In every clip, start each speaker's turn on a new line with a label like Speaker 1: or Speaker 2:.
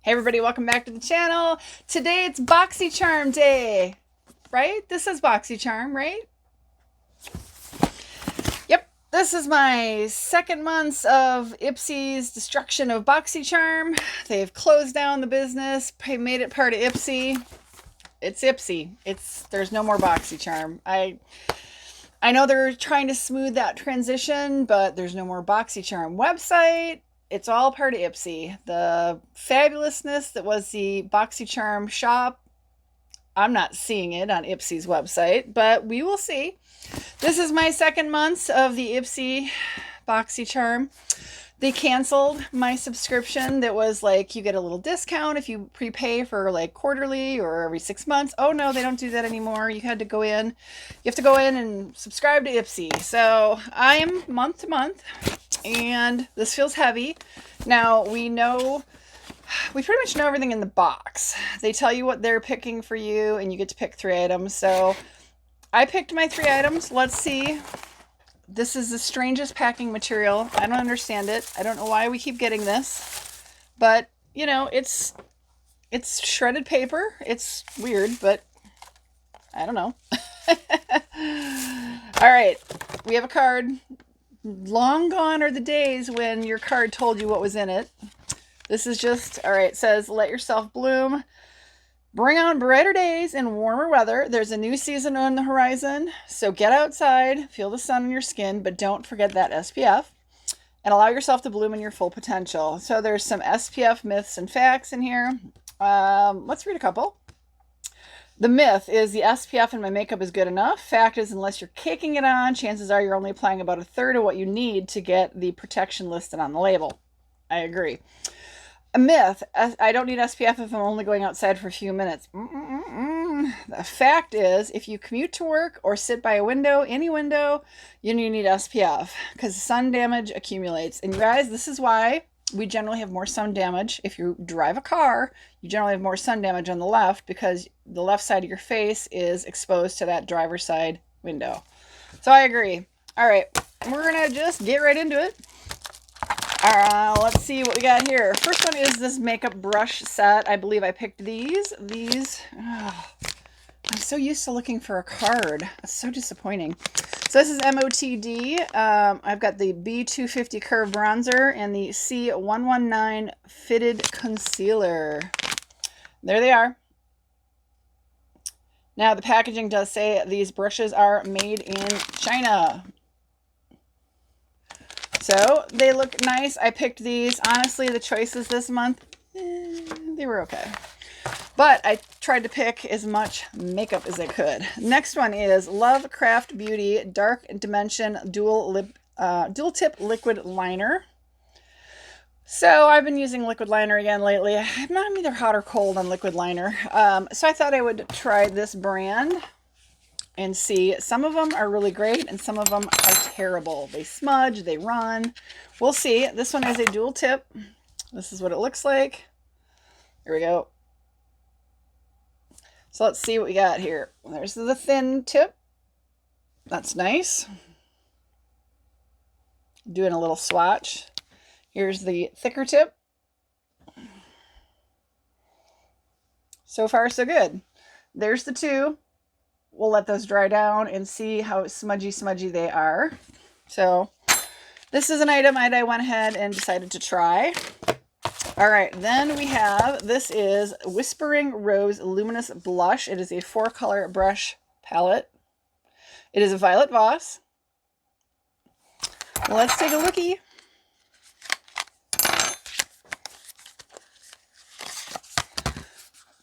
Speaker 1: Hey everybody, welcome back to the channel. Today it's BOXYCHARM day, right? This is BOXYCHARM, right? Yep, this is my second month of Ipsy's destruction of BOXYCHARM. They've closed down the business, made it part of Ipsy. It's Ipsy. There's no more BOXYCHARM. I know they're trying to smooth that transition, but there's no more BOXYCHARM website. It's all part of Ipsy. The fabulousness that was the BOXYCHARM shop, I'm not seeing it on Ipsy's website, but we will see. This is my second month of the Ipsy BOXYCHARM. They canceled my subscription that was like you get a little discount if you prepay for like quarterly or every 6 months. Oh no, they don't do that anymore. You have to go in and subscribe to Ipsy. So I'm month to month and this feels heavy. Now we pretty much know everything in the box. They tell you what they're picking for you and you get to pick 3 items. So I picked my 3 items. Let's see. This is the strangest packing material. I don't understand it. I don't know why we keep getting this. But, you know, it's shredded paper. It's weird, but I don't know. All right. We have a card. Long gone are the days when your card told you what was in it. This is just, all right, it says, let yourself bloom. Bring on brighter days and warmer weather. There's a new season on the horizon, so get outside, feel the sun on your skin, but don't forget that SPF, and allow yourself to bloom in your full potential. So there's some SPF myths and facts in here. Let's read a couple. The myth is the SPF in my makeup is good enough. Fact is, unless you're caking it on, chances are you're only applying about 1/3 of what you need to get the protection listed on the label. I agree. A myth, I don't need SPF if I'm only going outside for a few minutes. The fact is, if you commute to work or sit by a window, any window, you need SPF because sun damage accumulates. And you guys, this is why we generally have more sun damage. If you drive a car, you generally have more sun damage on the left because the left side of your face is exposed to that driver's side window. So I agree. All right, we're going to just get right into it. Let's see what we got here. First one is this makeup brush set. I believe I picked these. I'm so used to looking for a card. It's so disappointing. So this is MOTD. I've got the B250 Curve Bronzer and the C119 Fitted Concealer. There they are. Now the packaging does say these brushes are made in China. So they look nice. I picked these. Honestly, the choices this month, they were okay. But I tried to pick as much makeup as I could. Next one is Lovecraft Beauty Dark Dimension Dual Tip Liquid Liner. So I've been using liquid liner again lately. I'm not either hot or cold on liquid liner. So I thought I would try this brand and see. Some of them are really great and some of them are terrible. They smudge, they run. We'll see. This one is a dual tip. This is what it looks like. Here we go. So let's see what we got here. There's the thin tip. That's nice. Doing a little swatch. Here's the thicker tip. So far, so good. There's the two. We'll let those dry down and see how smudgy they are. So this is an item I went ahead and decided to try. All right, then we have, this is Whispering Rose Luminous Blush. It is a 4-color brush palette. It is a Violet Voss. Let's take a lookie.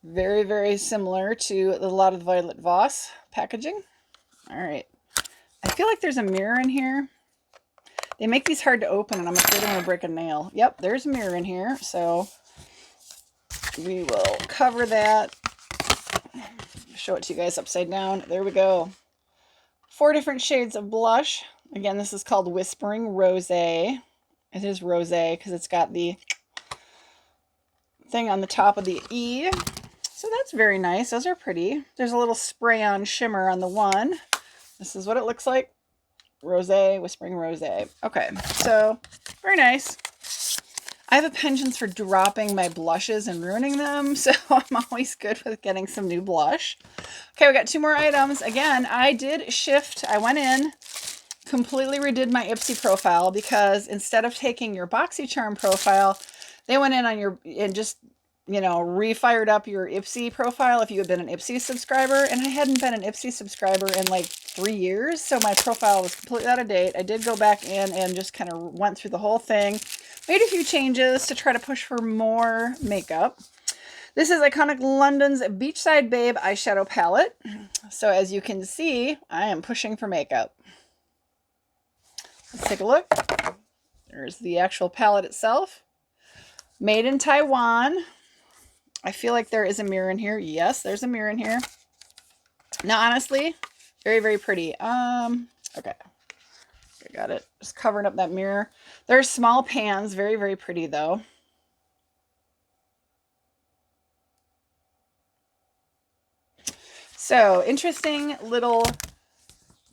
Speaker 1: Very, very similar to a lot of the Violet Voss packaging. All right. I feel like there's a mirror in here. They make these hard to open, and I'm afraid I'm going to break a nail. Yep, there's a mirror in here, so we will cover that. Show it to you guys upside down. There we go. 4 different shades of blush. Again, this is called Whispering Rosé. It is rosé because it's got the thing on the top of the E. So that's very nice. Those are pretty. There's a little spray-on shimmer on the one. This is what it looks like. Rosé, Whispering Rosé. Okay, so very nice. I have a penchant for dropping my blushes and ruining them, so I'm always good with getting some new blush. Okay, we got 2 more items. Again, I did shift. I went in, completely redid my Ipsy profile because instead of taking your BOXYCHARM profile, they went in on your, and just, you know, refired up your Ipsy profile if you had been an Ipsy subscriber. And I hadn't been an Ipsy subscriber in like 3 years, so my profile was completely out of date. I did go back in and just kind of went through the whole thing. Made a few changes to try to push for more makeup. This is Iconic London's Beachside Babe eyeshadow palette. So as you can see, I am pushing for makeup. Let's take a look. There's the actual palette itself. Made in Taiwan. I feel like there is a mirror in here. Yes, there's a mirror in here. Now, honestly, very, very pretty. Okay. I got it. Just covering up that mirror. There's small pans. Very, very pretty, though. So, interesting little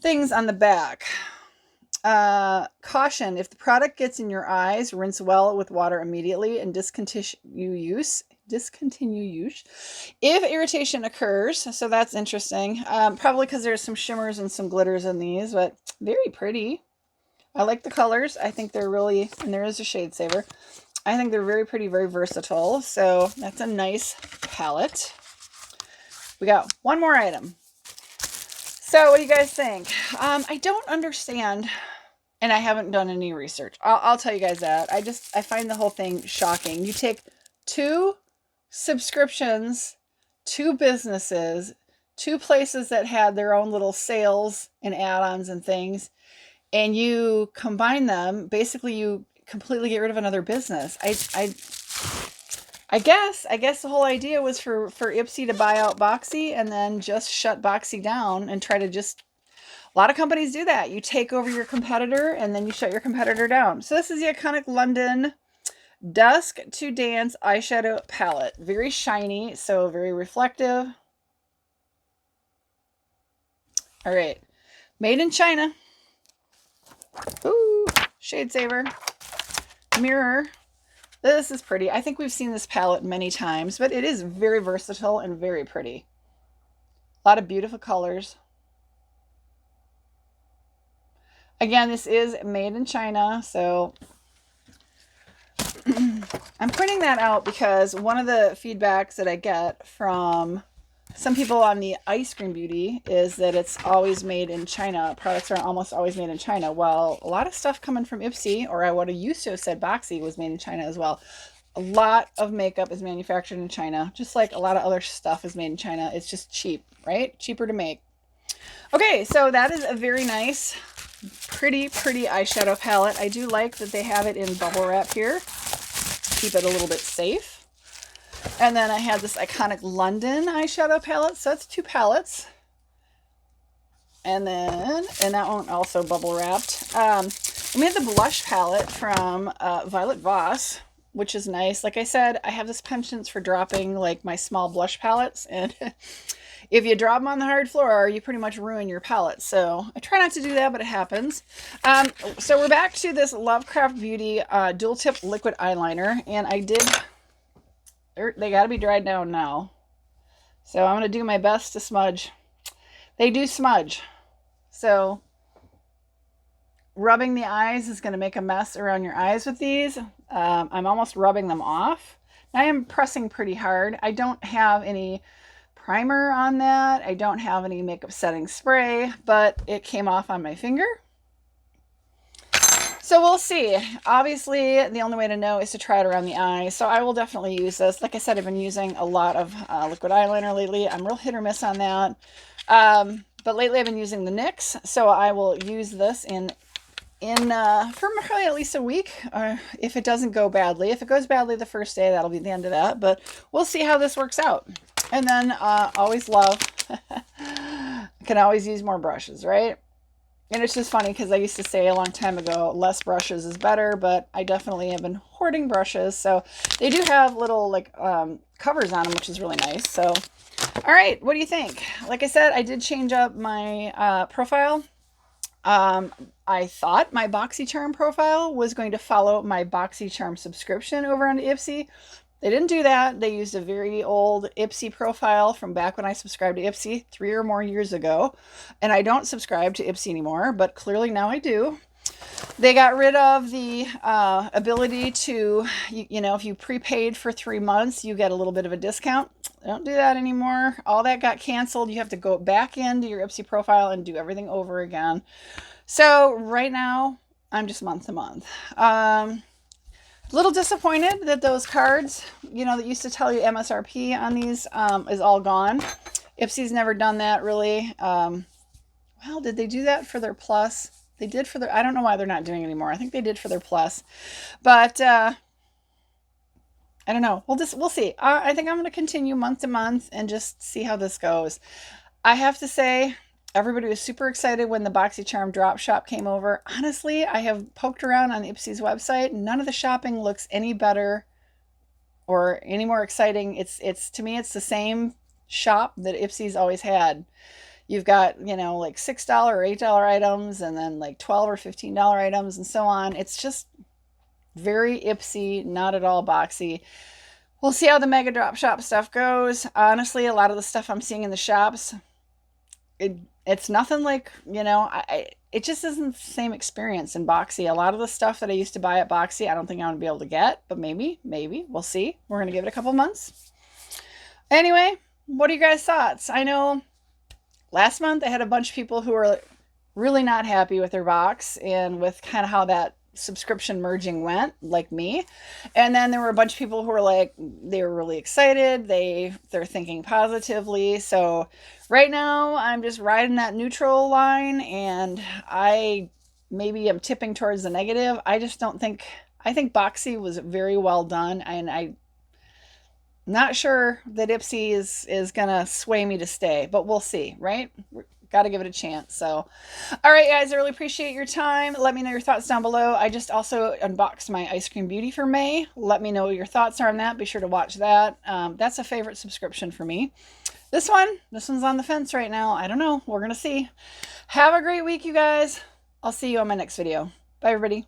Speaker 1: things on the back. Caution, if the product gets in your eyes, rinse well with water immediately and discontinue use. If irritation occurs. So that's interesting. Probably because there's some shimmers and some glitters in these, but very pretty. I like the colors. I think they're really, and there is a shade saver. I think they're very pretty, very versatile. So that's a nice palette. We got 1 more item. So what do you guys think? I don't understand, and I haven't done any research. I'll tell you guys that. I find the whole thing shocking. You take 2 subscriptions, 2 businesses, 2 places that had their own little sales and add-ons and things, and you combine them. Basically, you completely get rid of another business. I guess the whole idea was for Ipsy to buy out Boxy and then just shut Boxy down and try to just, a lot of companies do that. You take over your competitor and then you shut your competitor down. So this is the Iconic London Dusk to Dance eyeshadow palette. Very shiny, so very reflective. All right. Made in China. Ooh, shade saver. Mirror. This is pretty. I think we've seen this palette many times, but it is very versatile and very pretty. A lot of beautiful colors. Again, this is made in China, so I'm pointing that out because one of the feedbacks that I get from some people on the Ice Cream Beauty is that it's always made in China. Products are almost always made in China. Well, a lot of stuff coming from Ipsy, or I would have used to have said Boxy, was made in China as well. A lot of makeup is manufactured in China, just like a lot of other stuff is made in China. It's just cheap, right? Cheaper to make. Okay, so that is a very nice, pretty eyeshadow palette. I do like that they have it in bubble wrap here. Keep it a little bit safe. And then I had this Iconic London eyeshadow palette. So it's 2 palettes. And that one also bubble wrapped. We had the blush palette from Violet Voss, which is nice. Like I said, I have this penchant for dropping like my small blush palettes. And if you drop them on the hard floor, you pretty much ruin your palette. So I try not to do that, but it happens. So we're back to this Lovecraft Beauty dual tip liquid eyeliner. And I did... They got to be dried down now. So I'm going to do my best to smudge. They do smudge. So rubbing the eyes is going to make a mess around your eyes with these. I'm almost rubbing them off. I am pressing pretty hard. I don't have any primer on that. I don't have any makeup setting spray, but it came off on my finger. So we'll see. Obviously, the only way to know is to try it around the eye. So I will definitely use this. Like I said, I've been using a lot of liquid eyeliner lately. I'm real hit or miss on that. But lately I've been using the NYX. So I will use this for probably at least a week. If it doesn't go badly. If it goes badly the first day, that'll be the end of that. But we'll see how this works out. And then always love. Can always use more brushes, right? And it's just funny because I used to say a long time ago, less brushes is better, but I definitely have been hoarding brushes. So they do have little like covers on them, which is really nice. So, all right, what do you think? Like I said, I did change up my profile. I thought my BOXYCHARM profile was going to follow my BOXYCHARM subscription over on Ipsy. They didn't do that. They used a very old Ipsy profile from back when I subscribed to Ipsy 3 or more years ago. And I don't subscribe to Ipsy anymore, but clearly now I do. They got rid of the ability to, you know, if you prepaid for 3 months, you get a little bit of a discount. They don't do that anymore. All that got canceled. You have to go back into your Ipsy profile and do everything over again. So right now, I'm just month to month. A little disappointed that those cards, you know, that used to tell you MSRP on these is all gone. Ipsy's never done that really. Well, did they do that for their Plus? They did for their, I don't know why they're not doing it anymore. I think they did for their Plus. But I don't know. We'll see. I think I'm going to continue month to month and just see how this goes. I have to say, everybody was super excited when the BOXYCHARM drop shop came over. Honestly, I have poked around on Ipsy's website. None of the shopping looks any better or any more exciting. It's to me, it's the same shop that Ipsy's always had. You've got, you know, like $6 or $8 items and then like $12 or $15 items and so on. It's just very Ipsy, not at all boxy. We'll see how the mega drop shop stuff goes. Honestly, a lot of the stuff I'm seeing in the shops, it's nothing like, you know, it just isn't the same experience in Boxy. A lot of the stuff that I used to buy at Boxy, I don't think I'm going to be able to get, but maybe, we'll see. We're going to give it a couple months. Anyway, what are you guys' thoughts? I know last month I had a bunch of people who were really not happy with their box and with kind of how that subscription merging went, like me. And then there were a bunch of people who were like, they were really excited. They're thinking positively. So right now I'm just riding that neutral line, and I maybe am tipping towards the negative. I just don't think, I think Boxy was very well done, and I'm not sure that Ipsy is gonna sway me to stay, but we'll see, right? Got to give it a chance. So, all right, guys, I really appreciate your time. Let me know your thoughts down below. I just also unboxed my Ice Cream Beauty for May. Let me know what your thoughts are on that. Be sure to watch that. That's a favorite subscription for me. This one's on the fence right now. I don't know. We're going to see. Have a great week, you guys. I'll see you on my next video. Bye, everybody.